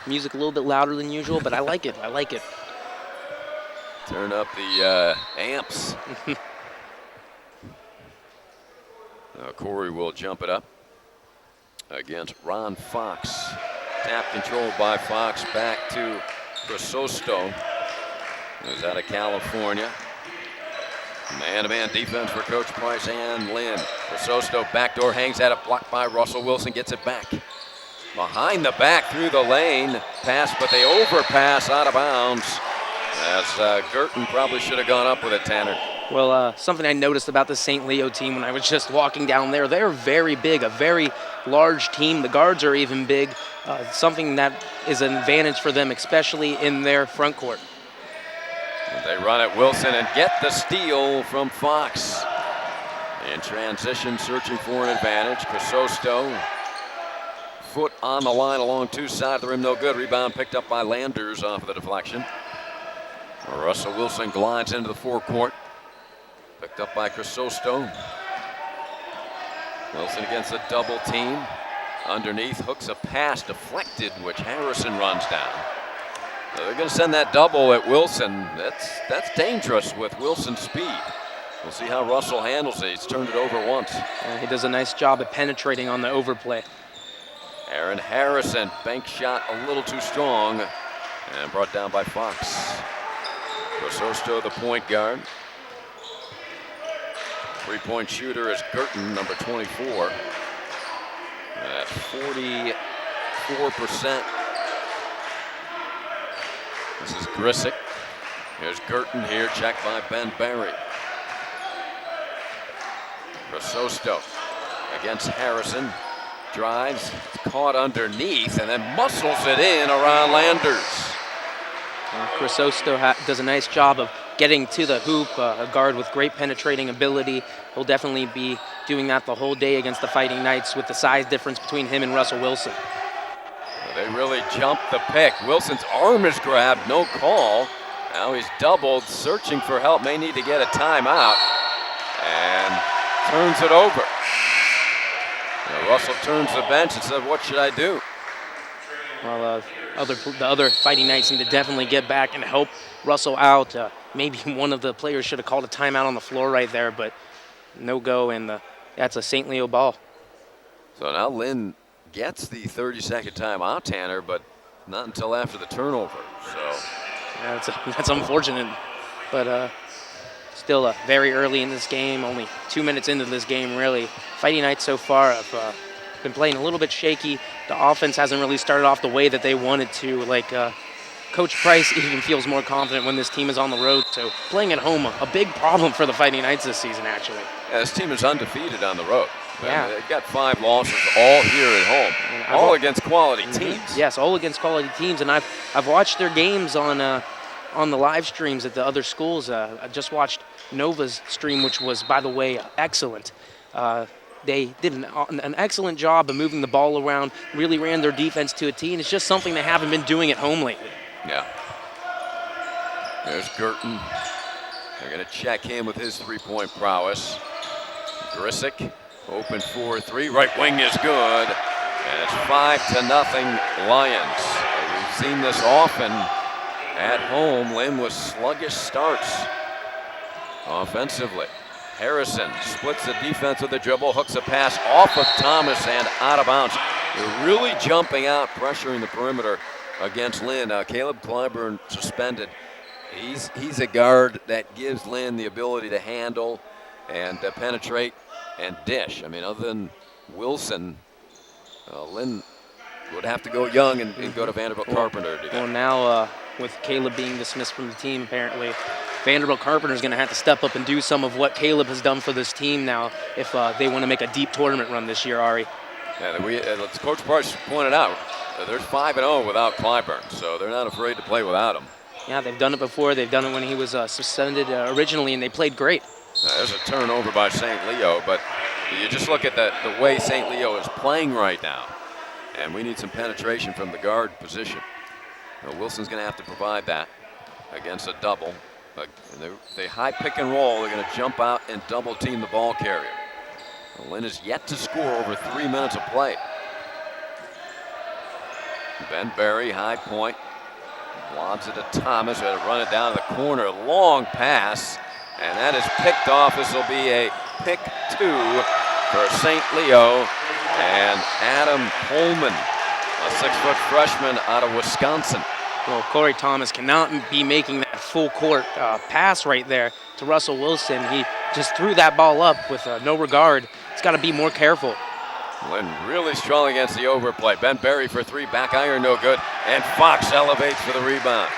music a little bit louder than usual, but I like it. I like it. Turn up the amps. Corey will jump it up against Ron Fox. Tap controlled by Fox, back to Crisosto, who's out of California. Man-to-man defense for Coach Price and Lynn. Crisosto backdoor hangs at it, blocked by Russell Wilson, gets it back. Behind the back through the lane, pass, but they overpass out of bounds. As Girton probably should have gone up with it, Tanner. Well, something I noticed about the St. Leo team when I was just walking down there, they're very big, a very large team. The guards are even big, something that is an advantage for them, especially in their front court. They run at Wilson and get the steal from Fox. In transition, searching for an advantage. Crisosto, foot on the line along two sides of the rim, no good. Rebound picked up by Landers off of the deflection. Russell Wilson glides into the forecourt. Picked up by Crisosto. Wilson against a double team. Underneath, hooks a pass deflected, which Harrison runs down. So they're going to send that double at Wilson. That's dangerous with Wilson's speed. We'll see how Russell handles it. He's turned it over once. He does a nice job at penetrating on the overplay. Aaron Harrison, bank shot a little too strong and brought down by Fox. Crisosto, the point guard. Three-point shooter is Girton, number 24. At 44%. This is Grisick. Here's Girton here, checked by Ben Barry. Crisosto against Harrison. Drives, caught underneath, and then muscles it in around Landers. Crisosto does a nice job of getting to the hoop, a guard with great penetrating ability. He'll definitely be doing that the whole day against the Fighting Knights with the size difference between him and Russell Wilson. They really jumped the pick. Wilson's arm is grabbed, no call. Now he's doubled, searching for help, may need to get a timeout, and turns it over. Russell turns the bench and said, what should I do? Well, the other Fighting Knights need to definitely get back and help Russell out. Maybe one of the players should have called a timeout on the floor right there, but no go, and that's a St. Leo ball. So now Lynn gets the 30-second timeout, Tanner, but not until after the turnover. So yeah, that's unfortunate, but still very early in this game, only 2 minutes into this game, really. Fighting Knights so far have been playing a little bit shaky. The offense hasn't really started off the way that they wanted to. Coach Price even feels more confident when this team is on the road. So playing at home, a big problem for the Fighting Knights this season, actually. Yeah, this team is undefeated on the road. Yeah. They've got 5 losses all here at home, all against quality teams. Yes, all against quality teams, and I've watched their games on the live streams at the other schools. I just watched Nova's stream, which was, by the way, excellent. They did an excellent job of moving the ball around, really ran their defense to a tee, and it's just something they haven't been doing at home lately. Yeah. There's Girton. They're going to check him with his three-point prowess. Grisick, open 4-3. Right wing is good. And it's 5-0 Lions. We've seen this often at home. Lynn with sluggish starts offensively. Harrison splits the defense with the dribble, hooks a pass off of Thomas and out of bounds. They're really jumping out, pressuring the perimeter against Lynn. Caleb Clyburn suspended. He's a guard that gives Lynn the ability to handle and penetrate and dish. I mean, other than Wilson, Lynn would have to go young and go to Vanderbilt Carpenter. Well, now with Caleb being dismissed from the team, apparently, Vanderbilt Carpenter is going to have to step up and do some of what Caleb has done for this team now if they want to make a deep tournament run this year, Ari. Yeah, Coach Price pointed out, they're 5-0 without Clyburn, so they're not afraid to play without him. Yeah, they've done it before. They've done it when he was suspended originally, and they played great. There's a turnover by St. Leo, but you just look at the way St. Leo is playing right now, and we need some penetration from the guard position. Wilson's going to have to provide that against a double. They high pick and roll. They're going to jump out and double team the ball carrier. Lynn is yet to score over 3 minutes of play. Ben Berry, high point. Lobs it to Thomas. Had to run it down to the corner. Long pass. And that is picked off. This will be a pick 2 for St. Leo. And Adam Coleman, a 6-foot freshman out of Wisconsin. Well, Corey Thomas cannot be making that full court pass right there to Russell Wilson. He just threw that ball up with no regard. He's got to be more careful. Lynn really strong against the overplay. Ben Berry for 3, back iron, no good. And Fox elevates for the rebound.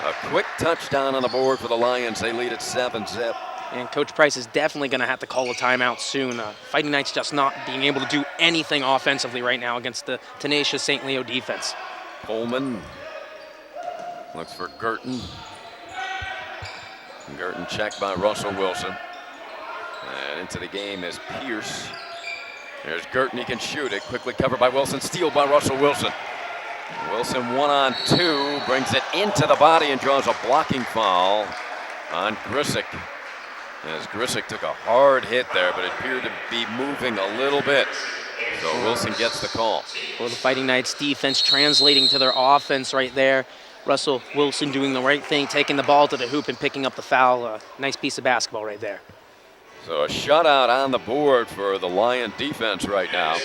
A quick touchdown on the board for the Lions. They lead at 7-zip. And Coach Price is definitely going to have to call a timeout soon. Fighting Knights just not being able to do anything offensively right now against the tenacious St. Leo defense. Coleman looks for Girton. Girton checked by Russell Wilson. And into the game is Pierce. There's Girton, he can shoot it. Quickly covered by Wilson, steal by Russell Wilson. Wilson 1-on-2, brings it into the body and draws a blocking foul on Grisick. As Grisick took a hard hit there, but it appeared to be moving a little bit. So Wilson gets the call. Well, the Fighting Knights defense translating to their offense right there. Russell Wilson doing the right thing, taking the ball to the hoop and picking up the foul. Nice piece of basketball right there. So a shutout on the board for the Lion defense right now.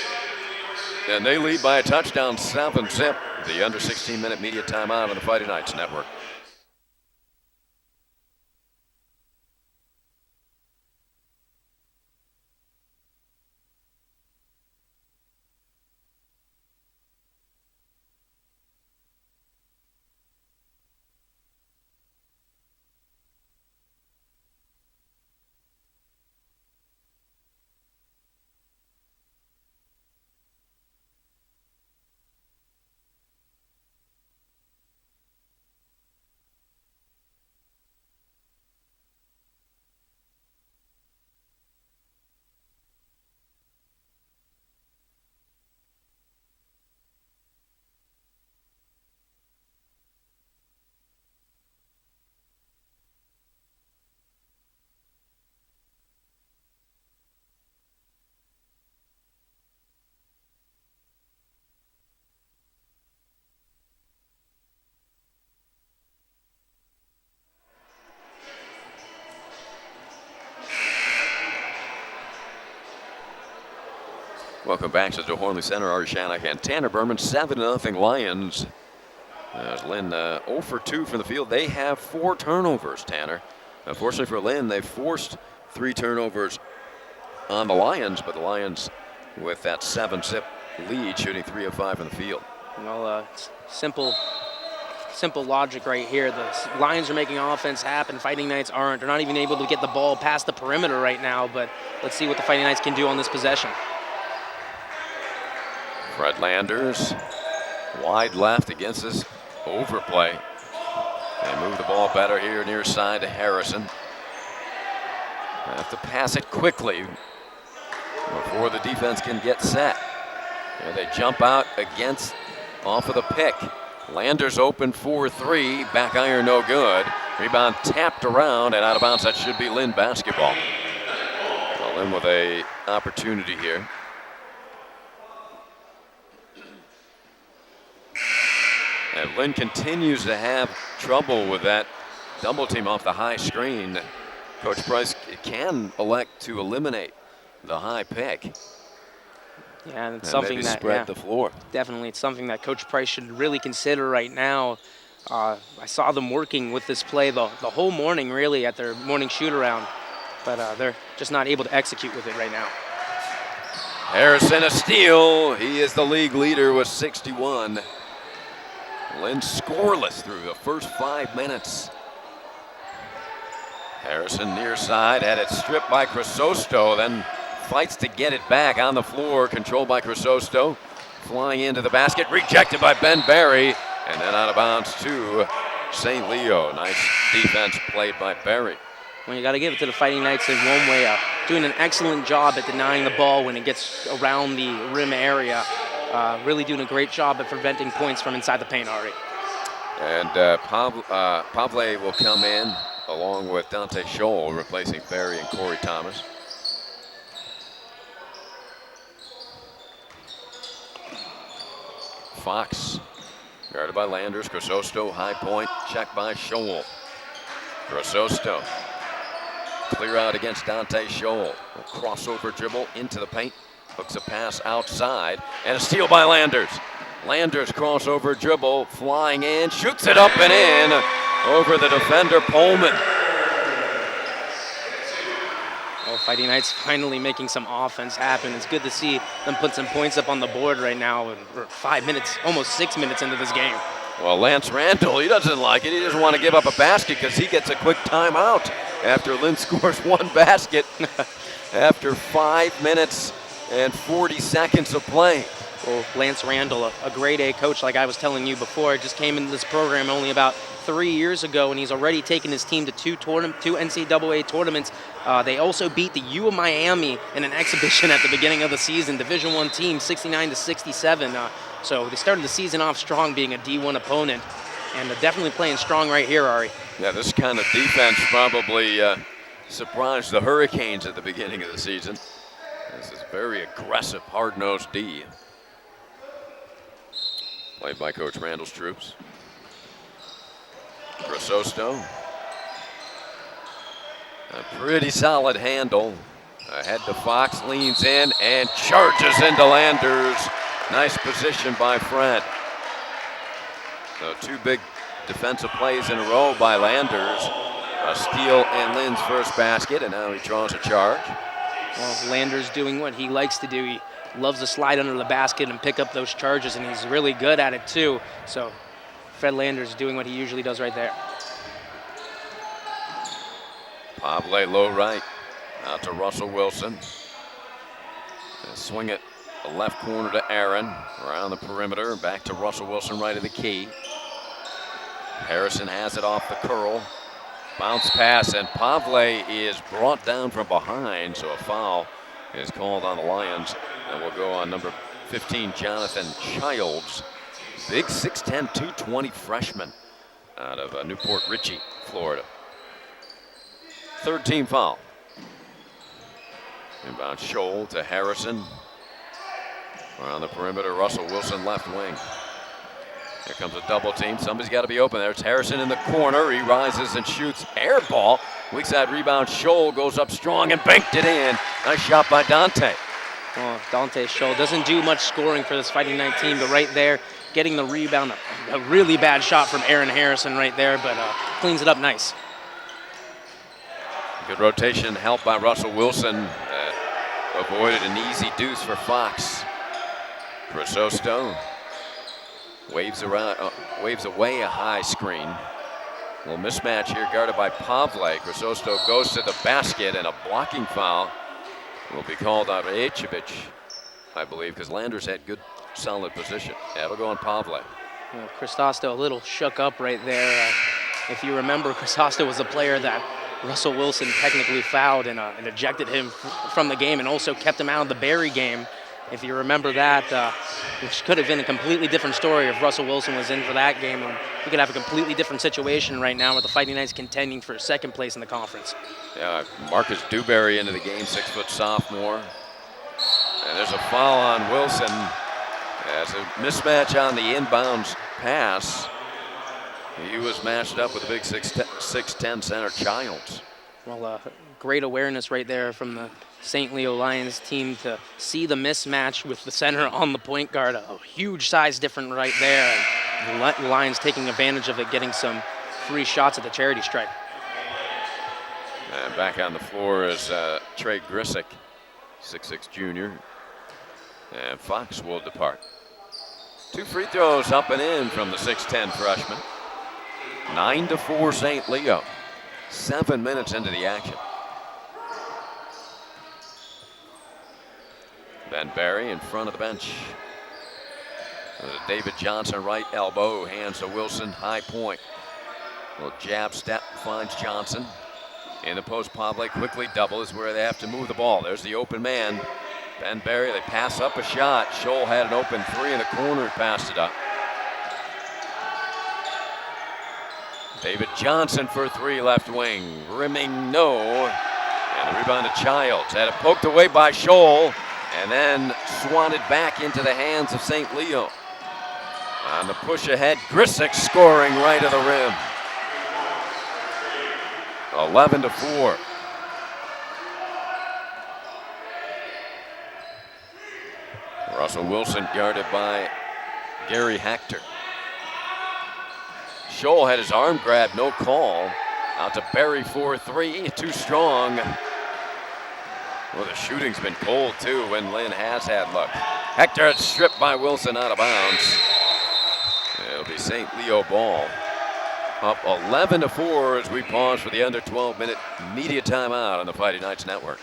And they lead by a touchdown, 7-zip. The under 16-minute media timeout on the Fighting Knights Network. Welcome back to the Hornley Center. Artie Shannock and Tanner Berman, 7-0 Lions. As Lynn 0 for 2 from the field. They have 4 turnovers, Tanner. Unfortunately for Lynn, they forced 3 turnovers on the Lions, but the Lions with that 7-zip lead, shooting 3 of 5 from the field. Well, simple logic right here. The Lions are making offense happen. Fighting Knights aren't. They're not even able to get the ball past the perimeter right now, but let's see what the Fighting Knights can do on this possession. Fred Landers, wide left against this overplay. They move the ball better here near side to Harrison. They have to pass it quickly before the defense can get set. And they jump out off of the pick. Landers open for 3, back iron no good. Rebound tapped around and out of bounds. That should be Lynn basketball. Well, Lynn with a opportunity here. And Lynn continues to have trouble with that double team off the high screen. Coach Price can elect to eliminate the high pick. Yeah, and it's something that spread the floor. Definitely, it's something that Coach Price should really consider right now. I saw them working with this play the whole morning, really, at their morning shoot-around, but they're just not able to execute with it right now. Harrison a steal. He is the league leader with 61. Lynn scoreless through the first 5 minutes. Harrison near side, had it stripped by Crisosto, then fights to get it back on the floor, controlled by Crisosto. Flying into the basket, rejected by Ben Berry, and then out of bounds to St. Leo. Nice defense played by Berry. Well, you got to give it to the Fighting Knights in one way, doing an excellent job at denying the ball when it gets around the rim area. Really doing a great job at preventing points from inside the paint, Ari. And Pavle will come in along with Dante Scholl, replacing Berry and Corey Thomas. Fox. Guarded by Landers. Crisosto, high point, checked by Scholl. Crisosto. Clear out against Dante Scholl. Crossover dribble into the paint. Hooks a pass outside. And a steal by Landers. Landers crossover dribble, flying in, shoots it up and in over the defender Pullman. Well, Fighting Knights finally making some offense happen. It's good to see them put some points up on the board right now. We're 5 minutes, almost 6 minutes into this game. Well, Lance Randall, he doesn't like it. He doesn't want to give up a basket because he gets a quick timeout after Lynn scores one basket after 5 minutes and 40 seconds of play. Well, Lance Randall, a grade A coach, like I was telling you before, just came into this program only about 3 years ago, and he's already taken his team to two NCAA tournaments. They also beat the U of Miami in an exhibition at the beginning of the season, Division I team, 69-67. So they started the season off strong, being a D1 opponent, and definitely playing strong right here, Ari. Yeah, this kind of defense probably surprised the Hurricanes at the beginning of the season. This is very aggressive, hard-nosed D. Played by Coach Randall's troops. Crisosto. A pretty solid handle. Ahead to Fox, leans in and charges into Landers. Nice position by Fred. So 2 big defensive plays in a row by Landers. A steal and Lynn's first basket, and now he draws a charge. Well, Landers doing what he likes to do. He loves to slide under the basket and pick up those charges, and he's really good at it too. So Fred Landers doing what he usually does right there. Pavle low right, out to Russell Wilson. And swing it the left corner to Aaron, around the perimeter, back to Russell Wilson right of the key. Harrison has it off the curl. Bounce pass, and Pavle is brought down from behind, so a foul is called on the Lions, and will go on number 15, Jonathan Childs. Big 6'10", 220 freshman out of Newport Richey, Florida. Third team foul. Inbound Scholl to Harrison. Around the perimeter, Russell Wilson left wing. Here comes a double team. Somebody's got to be open there. It's Harrison in the corner. He rises and shoots. Air ball. Weak side rebound. Scholl goes up strong and banked it in. Nice shot by Dante. Well, Dante Scholl doesn't do much scoring for this Fighting Knight team, but right there, getting the rebound. A really bad shot from Aaron Harrison right there, but cleans it up nice. Good rotation, help by Russell Wilson. Avoided an easy deuce for Fox. Crisosto waves away a high screen. A little mismatch here, guarded by Pavle. Crisosto goes to the basket, and a blocking foul will be called on Rajevic, I believe, because Landers had good, solid position. That'll go on Pavle. Well, Crisosto a little shook up right there. If you remember, Crisosto was a player that Russell Wilson technically fouled and ejected him from the game, and also kept him out of the Barry game. If you remember that, which could have been a completely different story if Russell Wilson was in for that game. And we could have a completely different situation right now with the Fighting Knights contending for second place in the conference. Yeah, Marcus Dewberry into the game, 6-foot sophomore. And there's a foul on Wilson. As a mismatch on the inbounds pass. He was matched up with a big 6'10" center Childs. Well, great awareness right there from the St. Leo Lions team to see the mismatch with the center on the point guard. A huge size difference right there. And the Lions taking advantage of it, getting some free shots at the charity stripe. And back on the floor is Trey Grisick, 6'6" junior. And Fox will depart. 2 free throws up and in from the 6'10" freshman. 9-4 St. Leo. 7 minutes into the action. Ben Barry in front of the bench. David Johnson, right elbow, hands to Wilson, high point. Little jab step finds Johnson. In the post, Pavle quickly doubles where they have to move the ball. There's the open man. Ben Barry, they pass up a shot. Scholl had an open 3 in the corner, passed it up. David Johnson for 3 left wing. Rimming no. And the rebound to Childs. Had it poked away by Scholl. And then swatted back into the hands of St. Leo. On the push ahead, Grisick scoring right of the rim. 11-4. Russell Wilson guarded by Gary Hector. Scholl had his arm grabbed, no call. Out to Berry 4-3, too strong. Well, the shooting's been cold too when Lynn has had luck. Hector stripped by Wilson out of bounds. It'll be St. Leo ball. Up 11-4 as we pause for the under 12-minute media timeout on the Fighting Knights Network.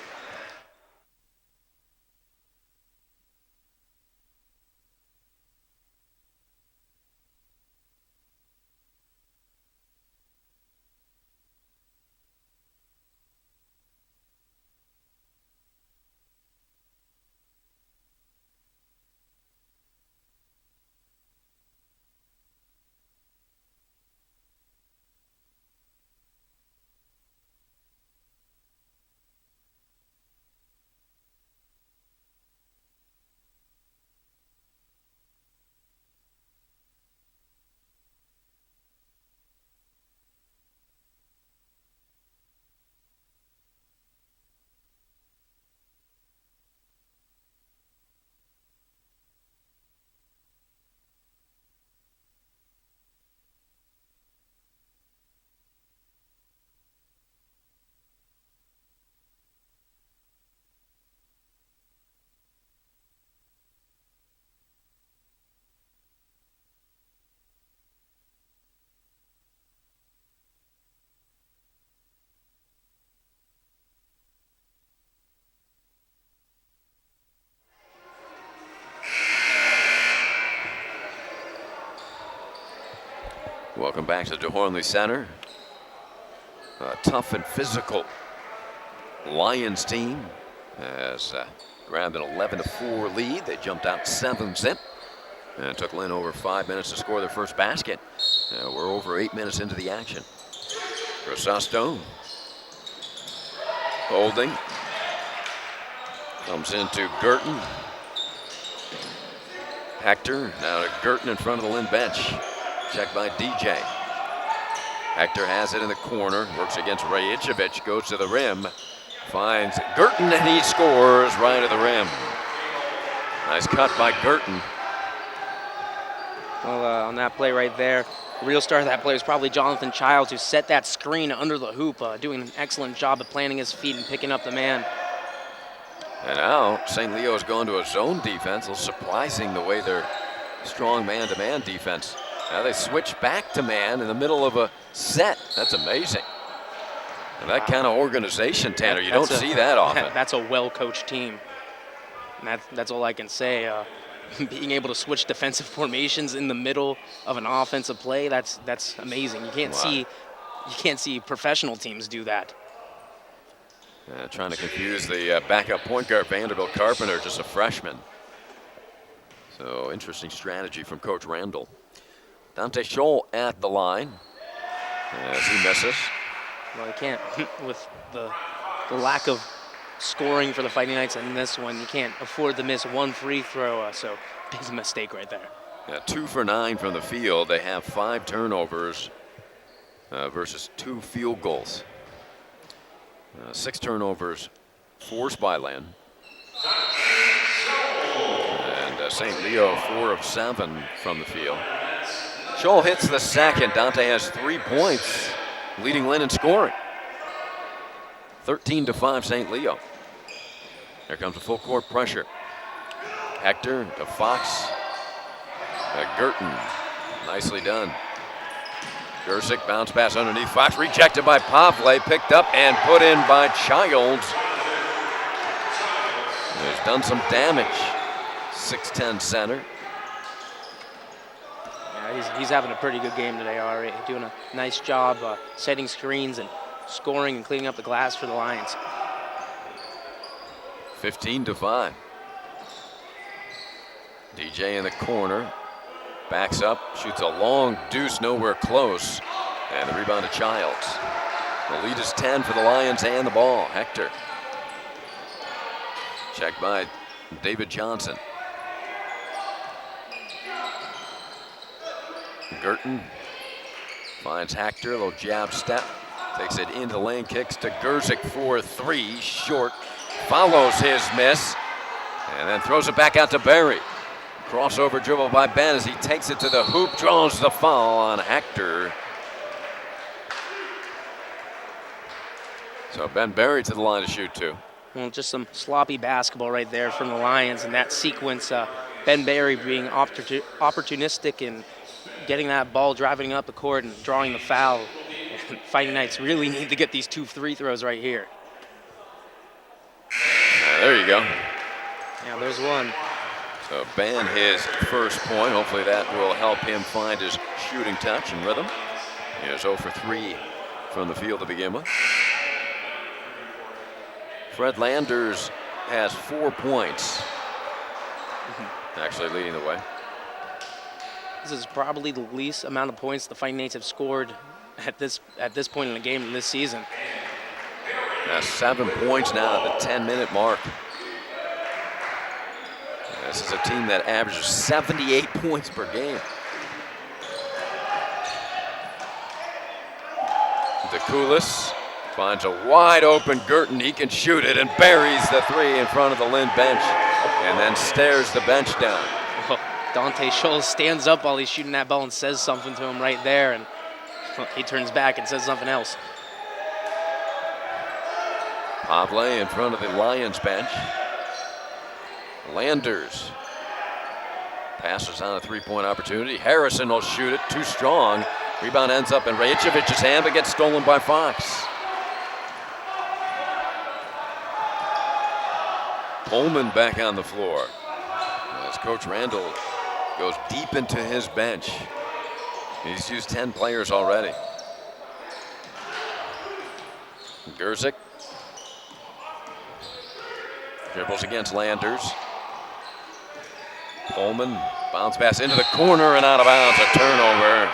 Welcome back to DeHornley Center. A tough and physical Lions team has grabbed an 11-4 lead. They jumped out 7-zip and took Lynn over 5 minutes to score their first basket. We're over 8 minutes into the action. Crisosto holding. Comes into Girton. Hector now to Girton in front of the Lynn bench. Checked by DJ. Hector has it in the corner, works against Rajicevic, goes to the rim, finds Girton, and he scores right at the rim. Nice cut by Girton. Well, on that play right there, the real star of that play was probably Jonathan Childs, who set that screen under the hoop, doing an excellent job of planting his feet and picking up the man. And now St. Leo has gone to a zone defense, a little surprising the way their strong man-to-man defense. Now they switch back to man in the middle of a set. That's amazing. And that kind of organization, Tanner, you don't see that often. That's a well-coached team. And that's all I can say. Being able to switch defensive formations in the middle of an offensive play, that's amazing. You can't see professional teams do that. Trying to confuse the backup point guard, Vanderbilt Carpenter, just a freshman. So interesting strategy from Coach Randall. Dante Scholl at the line as he misses. Well, he can't, with the lack of scoring for the Fighting Knights in this one, you can't afford to miss one free throw, so big mistake right there. 2 for 9 from the field. They have 5 turnovers versus 2 field goals. 6 turnovers forced by Lynn. And St. Leo 4 of 7 from the field. Scholl hits the second. Dante has 3 points, leading Lynn in scoring. 13-5 St. Leo. Here comes the full court pressure. Hector to Fox. Girton, nicely done. Grisick bounce pass underneath. Fox rejected by Pavle, picked up and put in by Childs. He's done some damage. 6'10" center. He's having a pretty good game today already. Doing a nice job setting screens and scoring and cleaning up the glass for the Lions. 15-5. DJ in the corner. Backs up, shoots a long deuce, nowhere close. And the rebound to Childs. The lead is 10 for the Lions and the ball. Hector. Checked by David Johnson. Girton finds Hector, a little jab step. Takes it into lane, kicks to Gerzik for 3, short. Follows his miss, and then throws it back out to Barry. Crossover dribble by Ben as he takes it to the hoop, draws the foul on Hector. So Ben Barry to the line to shoot 2. Well, just some sloppy basketball right there from the Lions in that sequence. Ben Barry being opportunistic and getting that ball, driving up the court and drawing the foul. Fighting Knights really need to get these 2 free throws right here. There you go. Yeah, there's one. So Ben his first point. Hopefully that will help him find his shooting touch and rhythm. He was 0 for 3 from the field to begin with. Fred Landers has 4 points. Actually leading the way. This is probably the least amount of points the Fighting Knights have scored at this point in the game in this season. 7 points now at the 10-minute mark. This is a team that averages 78 points per game. DeCoulis finds a wide open Girton. He can shoot it and buries the 3 in front of the Lynn bench and then stares the bench down. Well, Dante Scholes stands up while he's shooting that ball and says something to him right there, and he turns back and says something else. Pavle in front of the Lions bench. Landers passes on a 3-point opportunity. Harrison will shoot it, too strong. Rebound ends up in Rajicevic's hand, but gets stolen by Fox. Pullman back on the floor as Coach Randall goes deep into his bench. He's used 10 players already. Gerzik dribbles against Landers. Pullman bounce pass into the corner and out of bounds, a turnover.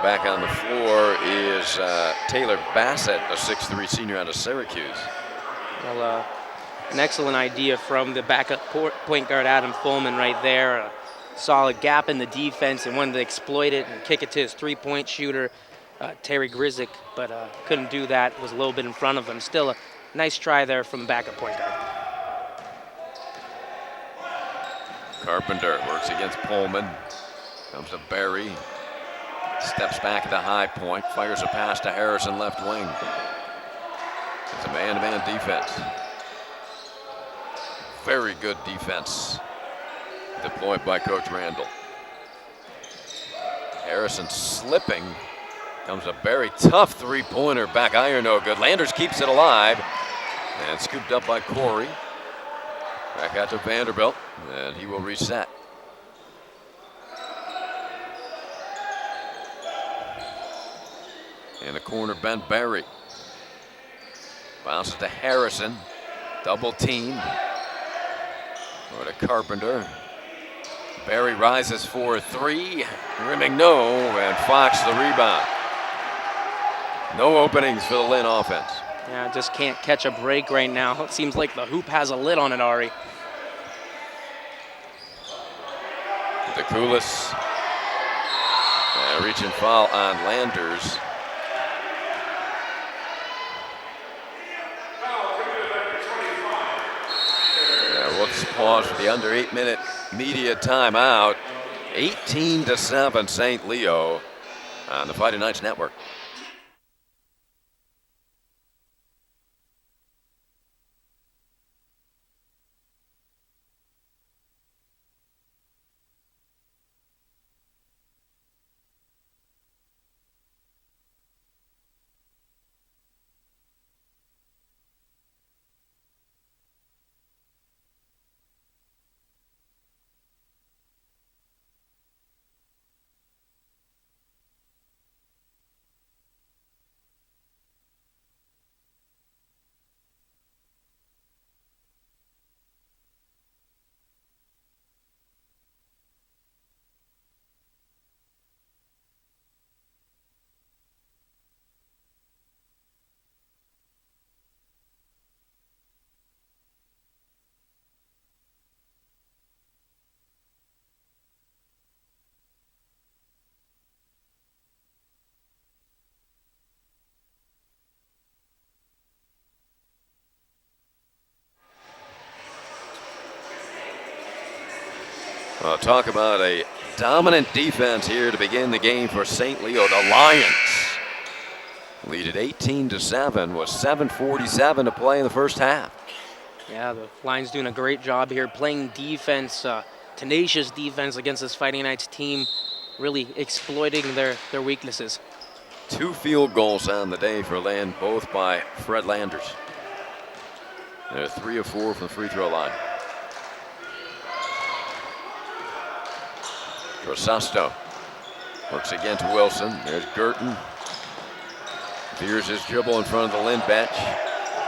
Back on the floor is Taylor Bassett, a 6'3" senior out of Syracuse. Well, an excellent idea from the backup point guard Adam Pullman right there. A solid gap in the defense and wanted to exploit it and kick it to his 3-point shooter, Terry Grizik, but couldn't do that. Was a little bit in front of him. Still a nice try there from the backup point guard. Carpenter works against Pullman. Comes to Barry. Steps back at the high point. Fires a pass to Harrison left wing. It's a man-to-man defense. Very good defense deployed by Coach Randall. Harrison slipping. Comes a Barry. Tough 3-pointer. Back iron no good. Landers keeps it alive. And scooped up by Corey. Back out to Vanderbilt. And he will reset. In the corner, Ben Barry. Bounces to Harrison. Double team. Over to Carpenter. Barry rises for 3. Rimming no, and Fox the rebound. No openings for the Lynn offense. Yeah, just can't catch a break right now. It seems like the hoop has a lid on it, Ari. DeCoulis. Reaching foul on Landers. Let's pause for the under 8-minute media timeout. 18-7 St. Leo on the Fighting Knights Network. Talk about a dominant defense here to begin the game for St. Leo. The Lions lead at 18-7 with 7:47 to play in the first half. Yeah, the Lions doing a great job here playing defense, tenacious defense against this Fighting Knights team, really exploiting their weaknesses. 2 field goals on the day for Lynn, both by Fred Landers. They're 3 of 4 from the free throw line. Crisosto works again to Wilson. There's Girton. Veers his dribble in front of the Lynn bench.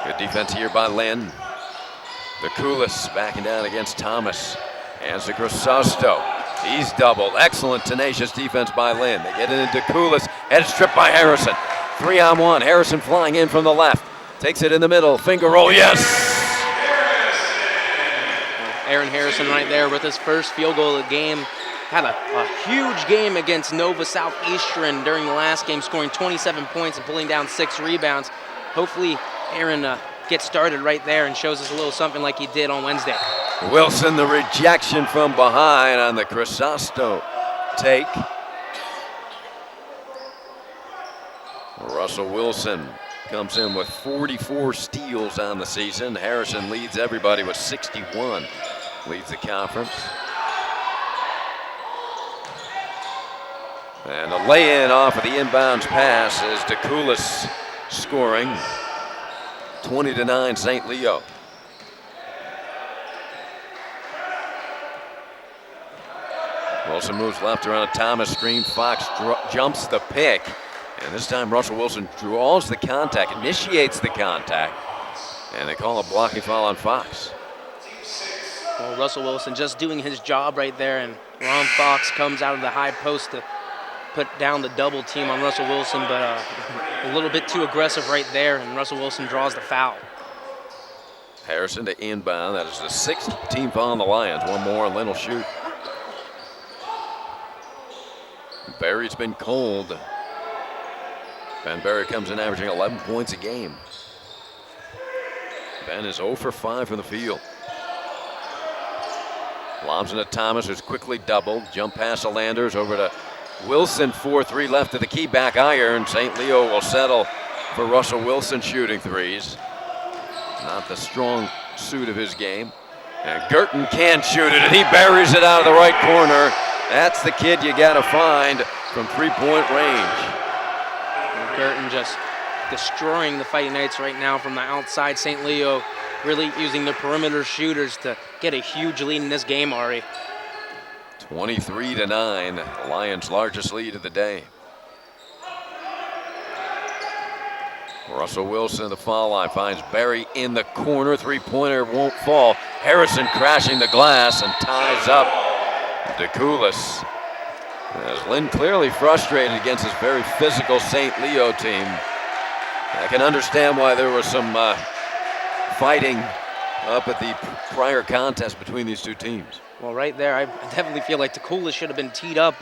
Good defense here by Lynn. The Koulis backing down against Thomas. Hands to Crisosto. He's doubled. Excellent, tenacious defense by Lynn. They get it into Koulis. Head stripped by Harrison. 3-on-1. Harrison flying in from the left. Takes it in the middle. Finger roll. Yes! Aaron Harrison right there with his first field goal of the game. Had a huge game against Nova Southeastern during the last game, scoring 27 points and pulling down 6 rebounds. Hopefully, Aaron gets started right there and shows us a little something like he did on Wednesday. Wilson, the rejection from behind on the Crisosto take. Russell Wilson comes in with 44 steals on the season. Harrison leads everybody with 61. Leads the conference. And a lay-in off of the inbounds pass is DeCoulis scoring. 20-9 St. Leo. Wilson moves left around a Thomas screen. Fox jumps the pick. And this time Russell Wilson draws the contact, initiates the contact. And they call a blocking foul on Fox. Well, Russell Wilson just doing his job right there, and Ron Fox comes out of the high post to put down the double team on Russell Wilson, but a little bit too aggressive right there, and Russell Wilson draws the foul. Harrison to inbound. That is the 6th team foul on the Lions. One more and Lynn will shoot. Barry's been cold. Ben Barry comes in averaging 11 points a game. Ben is 0 for 5 from the field. Lobs into Thomas, who's quickly doubled. Jump pass to Landers over to Wilson. 4-3 left of the key, back iron. St. Leo will settle for Russell Wilson shooting threes. Not the strong suit of his game. And Girton can shoot it, and he buries it out of the right corner. That's the kid you got to find from 3-point range. Girton just destroying the Fighting Knights right now from the outside. St. Leo really using the perimeter shooters to get a huge lead in this game, Ari. 23-9, the Lions' largest lead of the day. Russell Wilson at the foul line finds Barry in the corner. 3-pointer won't fall. Harrison crashing the glass and ties up DeCoulis. As Lynn clearly frustrated against this very physical St. Leo team. I can understand why there was some fighting up at the prior contest between these two teams. Well, right there, I definitely feel like DeCoulis should have been teed up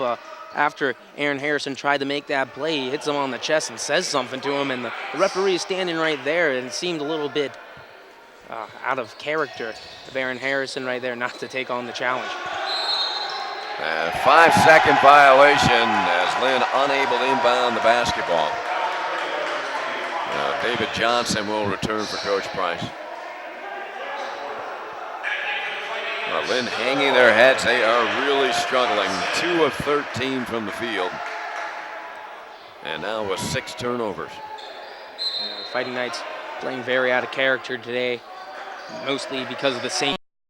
after Aaron Harrison tried to make that play. He hits him on the chest and says something to him, and the referee is standing right there, and it seemed a little bit out of character of Aaron Harrison right there not to take on the challenge. And a 5-second violation as Lynn unable to inbound the basketball. David Johnson will return for Coach Price. Lynn hanging their heads. They are really struggling. 2 of 13 from the field. And now with 6 turnovers. Fighting Knights playing very out of character today, mostly because of the St.